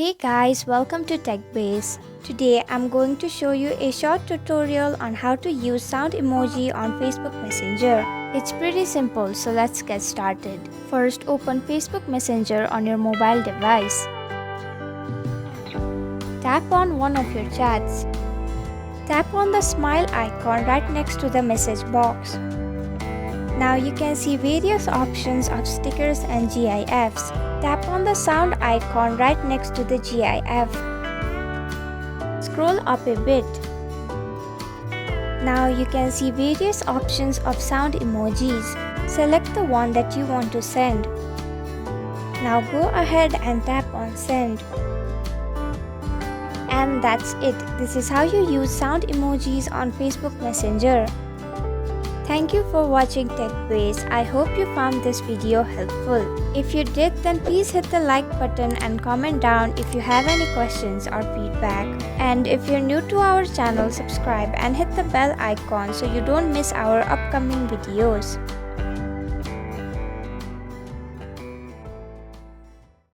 Hey guys, welcome to TechBase. Today I'm going to show you a short tutorial on how to use sound emoji on Facebook Messenger. It's pretty simple, so let's get started. First, open Facebook Messenger on your mobile device. Tap on one of your chats. Tap on the smile icon right next to the message box. Now you can see various options of stickers and GIFs. Tap on the sound icon right next to the GIF. Scroll up a bit. Now you can see various options of sound emojis. Select the one that you want to send. Now go ahead and tap on send. And that's it. This is how you use sound emojis on Facebook Messenger. Thank you for watching TechBase. I hope you found this video helpful. If you did, then please hit the like button and comment down if you have any questions or feedback. And if you're new to our channel, subscribe and hit the bell icon so you don't miss our upcoming videos.